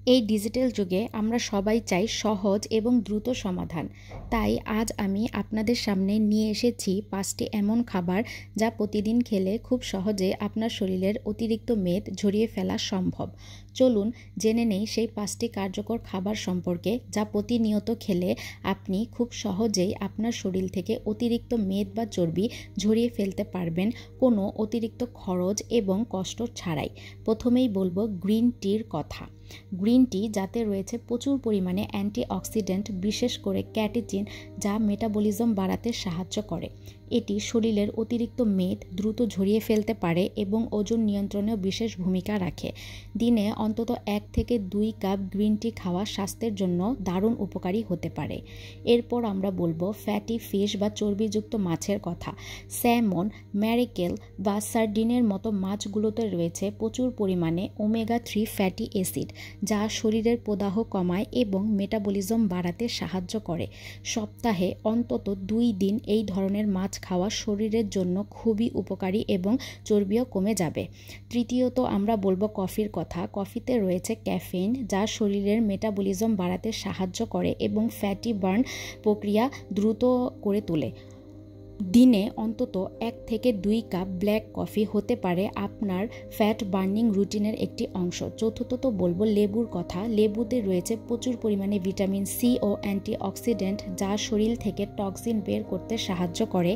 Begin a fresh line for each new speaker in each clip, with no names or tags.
এই ডিজিটাল যুগে আমরা সবাই চাই সহজ এবং দ্রুত সমাধান। তাই আজ আমি আপনাদের সামনে নিয়ে এসেছি 5টি এমন খাবার যা প্রতিদিন খেলে খুব সহজে আপনার শরীরের অতিরিক্ত মেদ ঝরিয়ে ফেলা সম্ভব। চলুন জেনে নেই সেই 5টি কার্যকর খাবার সম্পর্কে যা প্রতিনিয়ত খেলে আপনি খুব সহজেই আপনার শরীর থেকে অতিরিক্ত মেদ বা চর্বি ঝরিয়ে ফেলতে পারবেন কোনো অতিরিক্ত খরচ এবং কষ্ট ছাড়াই। প্রথমেই বলবো গ্রিন টির কথা। গ্রিন টি যাতে রয়েছে প্রচুর পরিমাণে অ্যান্টিঅক্সিডেন্ট, বিশেষ করে ক্যাটেচিন, যা মেটাবলিজম বাড়াতে সাহায্য করে। এটি শরীরের অতিরিক্ত মেদ দ্রুত ঝরিয়ে ফেলতে পারে এবং ওজন নিয়ন্ত্রণেও বিশেষ ভূমিকা রাখে। দিনে অন্তত 1 থেকে 2 কাপ গ্রিন টি খাওয়া স্বাস্থ্যের জন্য দারুণ উপকারী হতে পারে। এরপর আমরা বলবো ফ্যাটি ফিশ বা চর্বিযুক্ত মাছের কথা। স্যামন, ম্যারিকেল বা সার্ডিনের মতো মাছগুলোতে রয়েছে প্রচুর পরিমাণে ওমেগা 3 ফ্যাটি অ্যাসিড, যা শরীরের প্রদাহ কমায় এবং মেটাবলিজম বাড়াতে সাহায্য করে। সপ্তাহে অন্তত 2 দিন এই ধরনের মাছ খাওয়া শরীরের জন্য খুবই উপকারী এবং চর্বিও কমে যাবে। তৃতীয়ত আমরা বলবো কফির কথা। কফিতে রয়েছে ক্যাফেইন, যা শরীরের মেটাবলিজম বাড়াতে সাহায্য করে এবং ফ্যাটি বার্ন প্রক্রিয়া দ্রুত করে তোলে। দিনে অন্তত 1 থেকে 2 কাপ ব্ল্যাক কফি হতে পারে আপনার ফ্যাট বার্নিং রুটিনের একটি অংশ। চতুর্থত বলবো লেবুর কথা। লেবুতে রয়েছে প্রচুর পরিমাণে ভিটামিন সি ও অ্যান্টিঅক্সিডেন্ট, যা শরীর থেকে টক্সিন বের করতে সাহায্য করে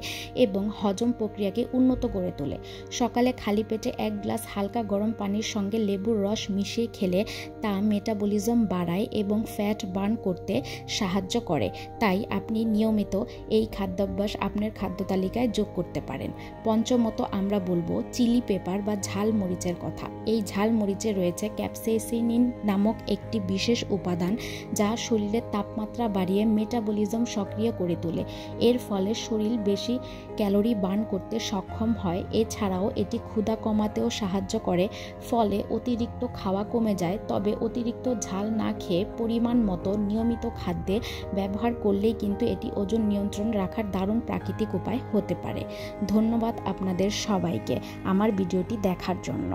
এবং হজম প্রক্রিয়াকে উন্নত করে তোলে। সকালে খালি পেটে 1 গ্লাস হালকা গরম পানির সঙ্গে লেবুর রস মিশিয়ে খেলে তা মেটাবলিজম বাড়ায় এবং ফ্যাট বার্ন করতে সাহায্য করে। তাই আপনি নিয়মিত এই খাদ্যাভ্যাস আপনার খাদ্য তালিকায় যোগ করতে পারেন। পঞ্চমত আমরা বলবো চিলি পেপার বা ঝাল মরিচের কথা। এই ঝাল মরিচে রয়েছে ক্যাপসেসিনিন নামক একটি বিশেষ উপাদান, যা শরীরের তাপমাত্রা বাড়িয়ে মেটাবলিজম সক্রিয় করে তোলে। এর ফলে শরীর বেশি ক্যালোরি বার্ন করতে সক্ষম হয়। এছাড়াও এটি ক্ষুধা কমাতেও সাহায্য করে, ফলে অতিরিক্ত খাওয়া কমে যায়। তবে অতিরিক্ত ঝাল না খেয়ে পরিমাণ মতো নিয়মিত খাদ্যে ব্যবহার করলেই কিন্তু এটি ওজন নিয়ন্ত্রণ রাখার দারুণ প্রাকৃতিক উপায় হতে পারে। ধন্যবাদ আপনাদের সবাইকে আমার ভিডিওটি দেখার জন্য।